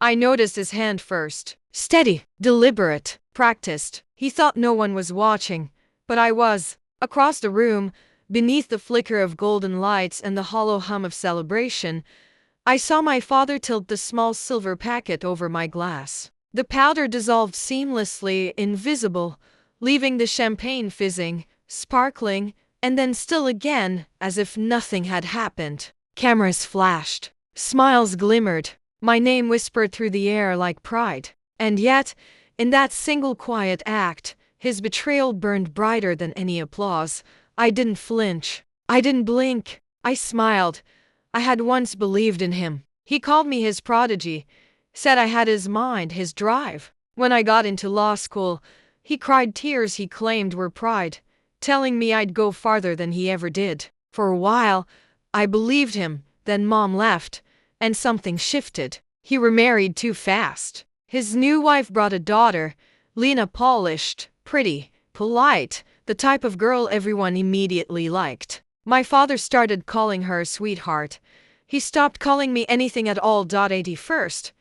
I noticed his hand first. Steady, deliberate, practiced. He thought no one was watching, but I was. Across the room, beneath the flicker of golden lights and the hollow hum of celebration, I saw my father tilt the small silver packet over my glass. The powder dissolved seamlessly, invisible, leaving the champagne fizzing, sparkling, and then still again, as if nothing had happened. Cameras flashed. Smiles glimmered. My name whispered through the air like pride. And yet, in that single quiet act, his betrayal burned brighter than any applause. I didn't flinch. I didn't blink. I smiled. I had once believed in him. He called me his prodigy, said I had his mind, his drive. When I got into law school, he cried tears he claimed were pride, telling me I'd go farther than he ever did. For a while, I believed him. Then Mom left, and something shifted. He remarried too fast. His new wife brought a daughter, Lena, polished, pretty, polite, the type of girl everyone immediately liked. My father started calling her sweetheart. He stopped calling me anything at all. 81st.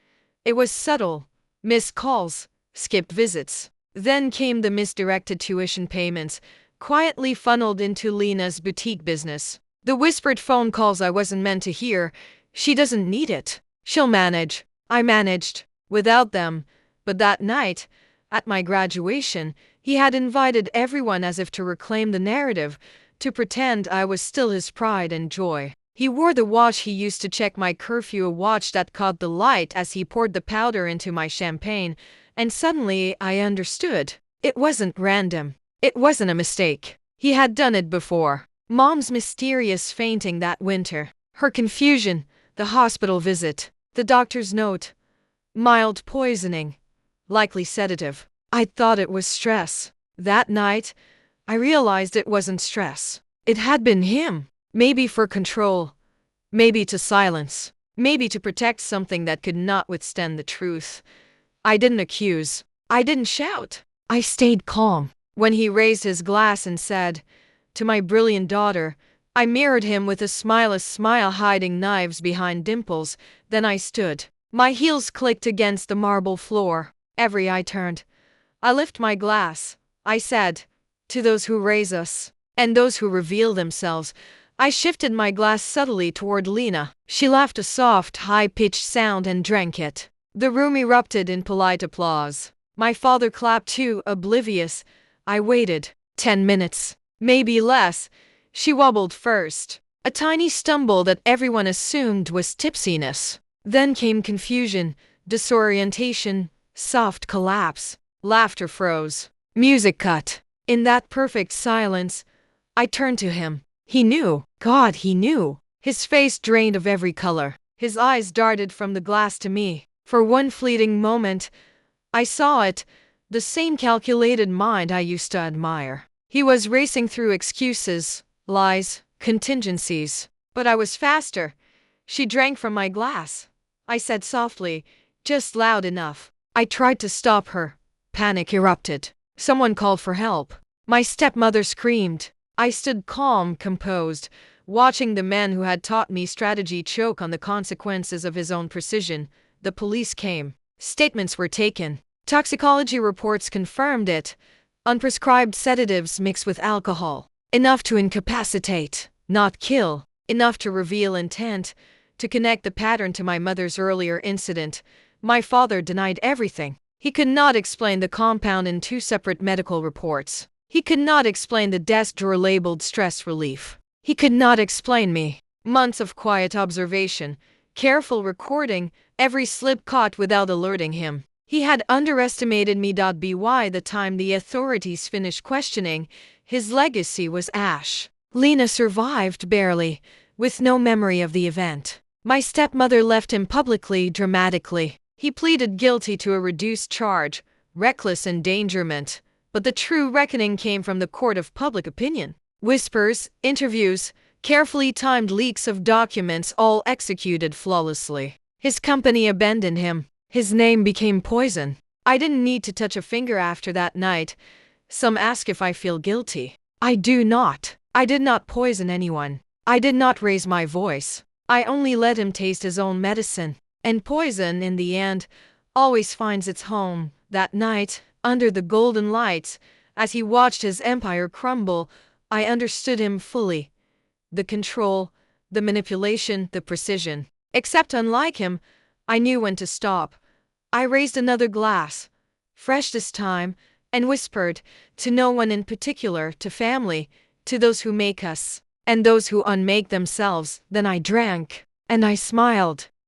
It was subtle. Missed calls, skipped visits. Then came the misdirected tuition payments, quietly funneled into Lena's boutique business. The whispered phone calls I wasn't meant to hear. She doesn't need it. She'll manage. I managed. Without them. But that night, at my graduation, he had invited everyone as if to reclaim the narrative, to pretend I was still his pride and joy. He wore the watch he used to check my curfew, a watch that caught the light as he poured the powder into my champagne, and suddenly I understood. It wasn't random. It wasn't a mistake. He had done it before. Mom's mysterious fainting that winter, her confusion, the hospital visit, the doctor's note. Mild poisoning. Likely sedative. I thought it was stress. That night, I realized it wasn't stress. It had been him. Maybe for control. Maybe to silence. Maybe to protect something that could not withstand the truth. I didn't accuse. I didn't shout. I stayed calm. When he raised his glass and said, "To my brilliant daughter," I mirrored him with a smile hiding knives behind dimples. Then I stood. My heels clicked against the marble floor. Every eye turned. I lift my glass. I said, "To those who raise us, and those who reveal themselves." I shifted my glass subtly toward Lena. She laughed a soft, high-pitched sound and drank it. The room erupted in polite applause. My father clapped too, oblivious. I waited. 10 minutes. Maybe less. She wobbled first. A tiny stumble that everyone assumed was tipsiness. Then came confusion, disorientation, soft collapse. Laughter froze. Music cut. In that perfect silence, I turned to him. He knew. God, he knew. His face drained of every color. His eyes darted from the glass to me. For one fleeting moment, I saw it, the same calculated mind I used to admire. He was racing through excuses, lies, contingencies. But I was faster. She drank from my glass. I said softly, just loud enough. I tried to stop her. Panic erupted. Someone called for help. My stepmother screamed. I stood calm, composed, watching the man who had taught me strategy choke on the consequences of his own precision. The police came. Statements were taken. Toxicology reports confirmed it. Unprescribed sedatives mixed with alcohol. Enough to incapacitate, not kill. Enough to reveal intent, to connect the pattern to my mother's earlier incident. My father denied everything. He could not explain the compound in 2 separate medical reports. He could not explain the desk drawer labeled stress relief. He could not explain me. Months of quiet observation, careful recording, every slip caught without alerting him. He had underestimated me. By the time the authorities finished questioning, his legacy was ash. Lena survived barely, with no memory of the event. My stepmother left him publicly, dramatically. He pleaded guilty to a reduced charge, reckless endangerment. But the true reckoning came from the court of public opinion. Whispers, interviews, carefully timed leaks of documents, all executed flawlessly. His company abandoned him. His name became poison. I didn't need to touch a finger after that night. Some ask if I feel guilty. I do not. I did not poison anyone. I did not raise my voice. I only let him taste his own medicine. And poison, in the end, always finds its home. That night, under the golden lights, as he watched his empire crumble, I understood him fully. The control, the manipulation, the precision. Except unlike him, I knew when to stop. I raised another glass, fresh this time, and whispered, to no one in particular, to family, to those who make us, and those who unmake themselves. Then I drank, and I smiled.